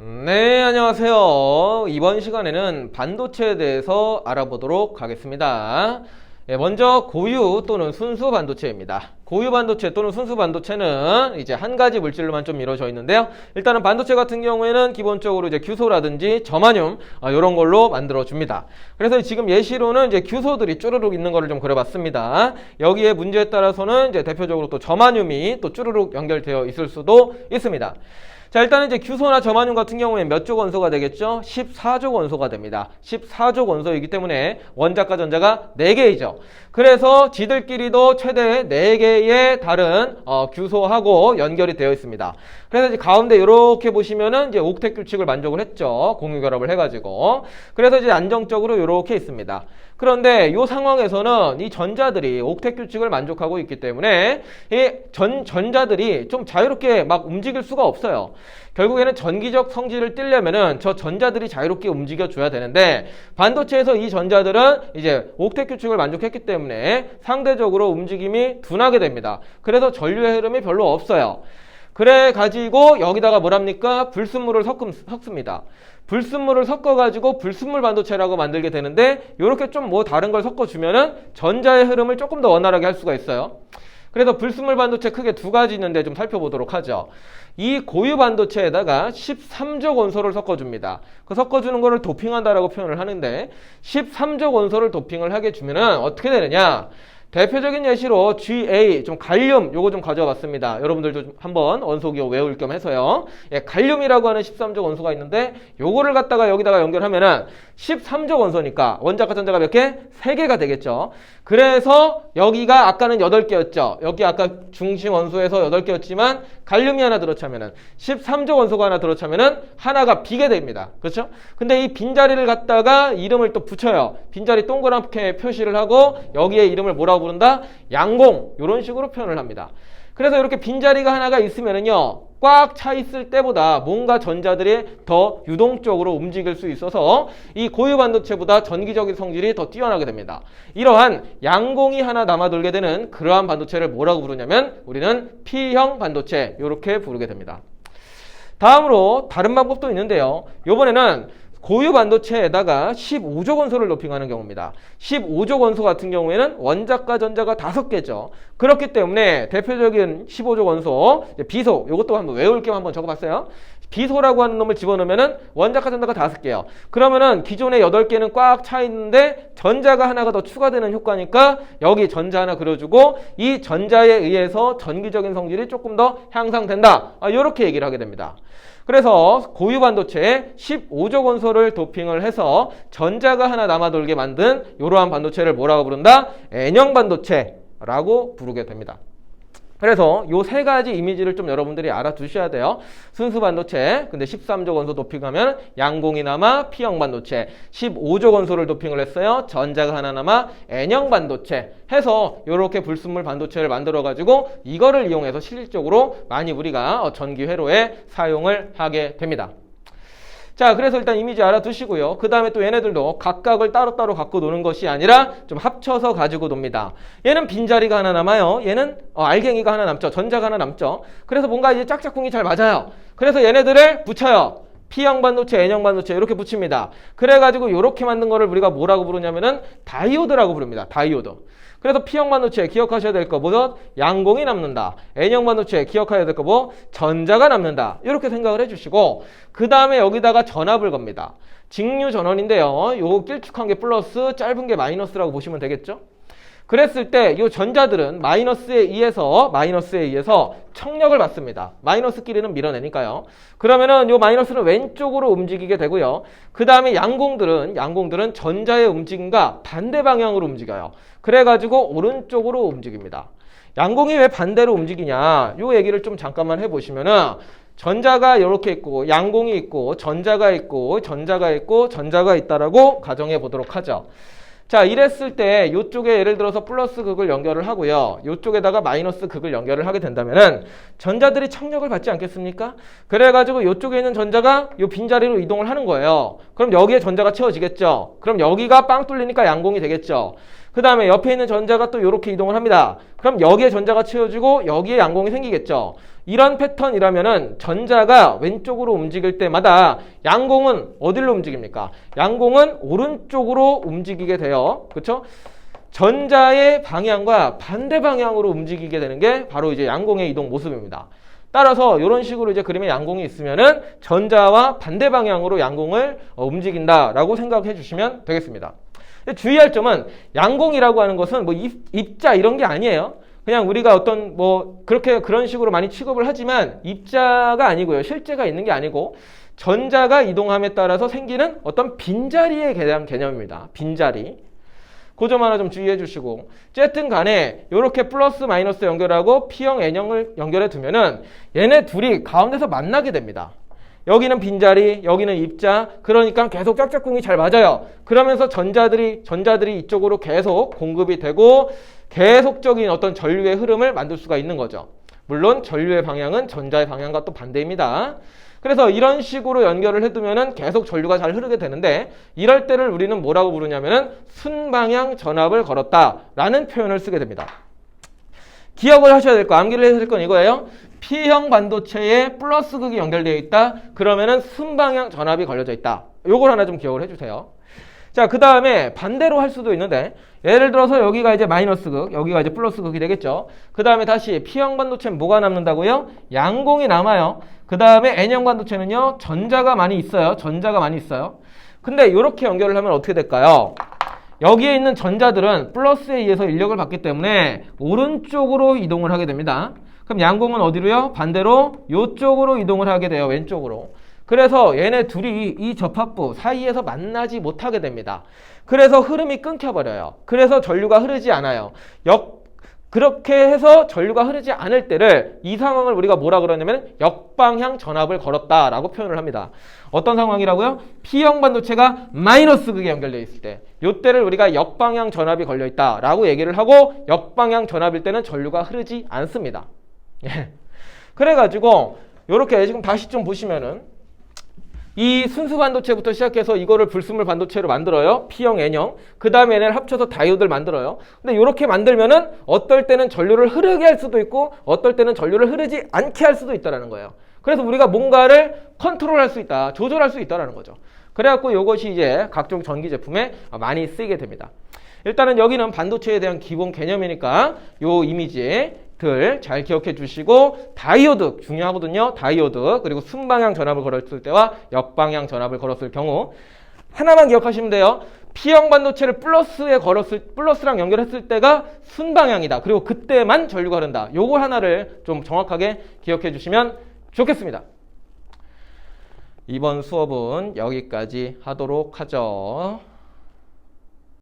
네, 안녕하세요. 이번 시간에는 반도체에 대해서 알아보도록 하겠습니다. 먼저 고유 또는 순수 반도체입니다. 고유 반도체 또는 순수 반도체는 이제 한 가지 물질로만 좀 이루어져 있는데요. 일단은 반도체 같은 경우에는 기본적으로 이제 규소라든지 저마늄 이런 걸로 만들어 줍니다. 그래서 지금 예시로는 이제 규소들이 쭈루룩 있는 거를 좀 그려봤습니다. 여기에 문제에 따라서는 이제 대표적으로 또 저마늄이 또 쭈루룩 연결되어 있을 수도 있습니다. 자, 일단은 이제 규소나 저마늄 같은 경우에 몇 조 원소가 되겠죠? 14조 원소가 됩니다. 14조 원소이기 때문에 원자과 전자가 4개이죠. 그래서 지들끼리도 최대 4개의 다른 규소하고 연결이 되어 있습니다. 그래서 이제 가운데 이렇게 보시면은 이제 옥텟 규칙을 만족을 했죠. 공유 결합을 해가지고. 그래서 이제 안정적으로 이렇게 있습니다. 그런데 이 상황에서는 이 전자들이 옥텟 규칙을 만족하고 있기 때문에 이 전자들이 좀 자유롭게 막 움직일 수가 없어요. 결국에는 전기적 성질을 띠려면은 저 전자들이 자유롭게 움직여줘야 되는데 반도체에서 이 전자들은 이제 옥텟 규칙을 만족했기 때문에 상대적으로 움직임이 둔하게 됩니다. 그래서 전류의 흐름이 별로 없어요. 그래 가지고 여기다가 뭐랍니까? 불순물을 섞습니다. 불순물을 섞어가지고 불순물 반도체라고 만들게 되는데 이렇게 좀 뭐 다른 걸 섞어주면은 전자의 흐름을 조금 더 원활하게 할 수가 있어요. 그래서 불순물 반도체 크게 두 가지 있는데 좀 살펴보도록 하죠. 이 고유 반도체에다가 13족 원소를 섞어줍니다. 그 섞어주는 거를 도핑한다라고 표현을 하는데 13족 원소를 도핑을 하게 주면은 어떻게 되느냐? 대표적인 예시로 GA, 좀 갈륨, 요거 좀 가져와 봤습니다. 여러분들도 좀 한번 원소 기호 외울 겸 해서요. 예, 갈륨이라고 하는 13족 원소가 있는데 요거를 갖다가 여기다가 연결하면은 13족 원소니까 원자과 전자가 몇 개? 3개가 되겠죠. 그래서 여기가 아까는 8개였죠. 여기 아까 중심 원소에서 8개였지만 갈륨이 하나 들어차면은 13족 원소가 하나 들어차면은 하나가 비게 됩니다. 그렇죠? 근데 이 빈자리를 갖다가 이름을 또 붙여요. 빈자리 동그랗게 표시를 하고 여기에 이름을 뭐라고 부른다? 양공. 이런 식으로 표현을 합니다. 그래서 이렇게 빈자리가 하나가 있으면은요, 꽉 차 있을 때보다 뭔가 전자들이 더 유동적으로 움직일 수 있어서 이 고유 반도체보다 전기적인 성질이 더 뛰어나게 됩니다. 이러한 양공이 하나 남아돌게 되는 그러한 반도체를 뭐라고 부르냐면 우리는 P형 반도체 이렇게 부르게 됩니다. 다음으로 다른 방법도 있는데요. 이번에는 고유 반도체에다가 15족 원소를 도핑하는 경우입니다. 15족 원소 같은 경우에는 원자과 전자가 5개죠. 그렇기 때문에 대표적인 15족 원소, 비소, 이것도 한번 외울 겸 한번 적어봤어요. 비소라고 하는 놈을 집어넣으면은 원자과 전자가 5개요. 그러면은 기존에 8개는 꽉 차 있는데 전자가 하나가 더 추가되는 효과니까 여기 전자 하나 그려주고 이 전자에 의해서 전기적인 성질이 조금 더 향상된다. 이렇게 얘기를 하게 됩니다. 그래서 고유 반도체에 15족 원소를 도핑을 해서 전자가 하나 남아돌게 만든 이러한 반도체를 뭐라고 부른다? N형 반도체라고 부르게 됩니다. 그래서 요 3가지 이미지를 좀 여러분들이 알아두셔야 돼요. 순수 반도체, 근데 13족 원소 도핑하면 양공이 남아 P형 반도체, 15족 원소를 도핑을 했어요. 전자가 하나 남아 N형 반도체 해서 이렇게 불순물 반도체를 만들어가지고 이거를 이용해서 실질적으로 많이 우리가 전기 회로에 사용을 하게 됩니다. 자, 그래서 일단 이미지 알아두시고요. 그 다음에 또 얘네들도 각각을 따로따로 갖고 노는 것이 아니라 좀 합쳐서 가지고 놉니다. 얘는 빈자리가 하나 남아요. 얘는 알갱이가 하나 남죠. 전자가 하나 남죠. 그래서 뭔가 이제 짝짝꿍이 잘 맞아요. 그래서 얘네들을 붙여요. P형 반도체, N형 반도체 이렇게 붙입니다. 그래가지고 이렇게 만든 거를 우리가 뭐라고 부르냐면은 다이오드라고 부릅니다. 다이오드. 그래서 P형 반도체 기억하셔야 될 거 뭐? 양공이 남는다. N형 반도체 기억해야 될 거 뭐? 전자가 남는다. 이렇게 생각을 해주시고 그 다음에 여기다가 전압을 겁니다. 직류 전원인데요. 요거 길쭉한 게 플러스, 짧은 게 마이너스라고 보시면 되겠죠? 그랬을 때 이 전자들은 마이너스에 의해서 청력을 받습니다. 마이너스끼리는 밀어내니까요. 그러면은 이 마이너스는 왼쪽으로 움직이게 되고요. 그 다음에 양공들은 전자의 움직임과 반대 방향으로 움직여요. 그래가지고 오른쪽으로 움직입니다. 양공이 왜 반대로 움직이냐? 이 얘기를 좀 잠깐만 해보시면은 전자가 이렇게 있고 양공이 있고 전자가 있고 전자가 있다라고 가정해 보도록 하죠. 자, 이랬을 때 이쪽에 예를 들어서 플러스 극을 연결을 하고요. 이쪽에다가 마이너스 극을 연결을 하게 된다면은 전자들이 청력을 받지 않겠습니까? 그래가지고 이쪽에 있는 전자가 이 빈자리로 이동을 하는 거예요. 그럼 여기에 전자가 채워지겠죠. 그럼 여기가 빵 뚫리니까 양공이 되겠죠. 그 다음에 옆에 있는 전자가 또 이렇게 이동을 합니다. 그럼 여기에 전자가 채워지고 여기에 양공이 생기겠죠. 이런 패턴이라면은 전자가 왼쪽으로 움직일 때마다 양공은 어디로 움직입니까? 양공은 오른쪽으로 움직이게 돼요. 그렇죠? 전자의 방향과 반대 방향으로 움직이게 되는 게 바로 이제 양공의 이동 모습입니다. 따라서 이런 식으로 이제 그림에 양공이 있으면은 전자와 반대 방향으로 양공을 움직인다라고 생각해 주시면 되겠습니다. 주의할 점은 양공이라고 하는 것은 뭐 입자 이런 게 아니에요. 그냥 우리가 어떤 뭐 그렇게 그런 식으로 많이 취급을 하지만 입자가 아니고요. 실제가 있는 게 아니고 전자가 이동함에 따라서 생기는 어떤 빈자리에 대한 개념입니다. 빈자리. 그 점 하나 좀 주의해 주시고, 어쨌든 간에 이렇게 플러스 마이너스 연결하고 P형 N형을 연결해 두면은 얘네 둘이 가운데서 만나게 됩니다. 여기는 빈자리, 여기는 입자. 그러니까 계속 짝짝꿍이 잘 맞아요. 그러면서 전자들이 이쪽으로 계속 공급이 되고 계속적인 어떤 전류의 흐름을 만들 수가 있는 거죠. 물론 전류의 방향은 전자의 방향과 또 반대입니다. 그래서 이런 식으로 연결을 해두면은 계속 전류가 잘 흐르게 되는데, 이럴 때를 우리는 뭐라고 부르냐면은 순방향 전압을 걸었다라는 표현을 쓰게 됩니다. 기억을 하셔야 될 거, 암기를 해야 될 건 이거예요. P형 반도체에 플러스 극이 연결되어 있다. 그러면은 순방향 전압이 걸려져 있다. 요걸 하나 좀 기억을 해주세요. 자, 그 다음에 반대로 할 수도 있는데, 예를 들어서 여기가 이제 마이너스 극, 여기가 이제 플러스 극이 되겠죠. 그 다음에 다시 P형 반도체는 뭐가 남는다고요? 양공이 남아요. 그 다음에 N형 반도체는요, 전자가 많이 있어요. 근데 이렇게 연결을 하면 어떻게 될까요? 여기에 있는 전자들은 플러스에 의해서 인력을 받기 때문에 오른쪽으로 이동을 하게 됩니다. 그럼 양공은 어디로요? 반대로 이쪽으로 이동을 하게 돼요. 왼쪽으로. 그래서 얘네 둘이 이 접합부 사이에서 만나지 못하게 됩니다. 그래서 흐름이 끊겨버려요. 그래서 전류가 흐르지 않아요. 그렇게 해서 전류가 흐르지 않을 때를, 이 상황을 우리가 뭐라 그러냐면 역방향 전압을 걸었다라고 표현을 합니다. 어떤 상황이라고요? P형 반도체가 마이너스 극에 연결되어 있을 때, 이때를 우리가 역방향 전압이 걸려있다라고 얘기를 하고, 역방향 전압일 때는 전류가 흐르지 않습니다. 그래가지고 이렇게 지금 다시 좀 보시면은 이 순수 반도체부터 시작해서 이거를 불순물 반도체로 만들어요. P형, N형. 그 다음에 얘네를 합쳐서 다이오드를 만들어요. 근데 이렇게 만들면은 어떨 때는 전류를 흐르게 할 수도 있고 어떨 때는 전류를 흐르지 않게 할 수도 있다는 거예요. 그래서 우리가 뭔가를 컨트롤할 수 있다, 조절할 수 있다는 거죠. 그래갖고 이것이 이제 각종 전기 제품에 많이 쓰이게 됩니다. 일단은 여기는 반도체에 대한 기본 개념이니까 요 이미지들 잘 기억해 주시고, 다이오드 중요하거든요. 다이오드, 그리고 순방향 전압을 걸었을 때와 역방향 전압을 걸었을 경우 하나만 기억하시면 돼요. P형 반도체를 플러스랑 연결했을 때가 순방향이다. 그리고 그때만 전류가 흐른다. 요거 하나를 좀 정확하게 기억해 주시면 좋겠습니다. 이번 수업은 여기까지 하도록 하죠.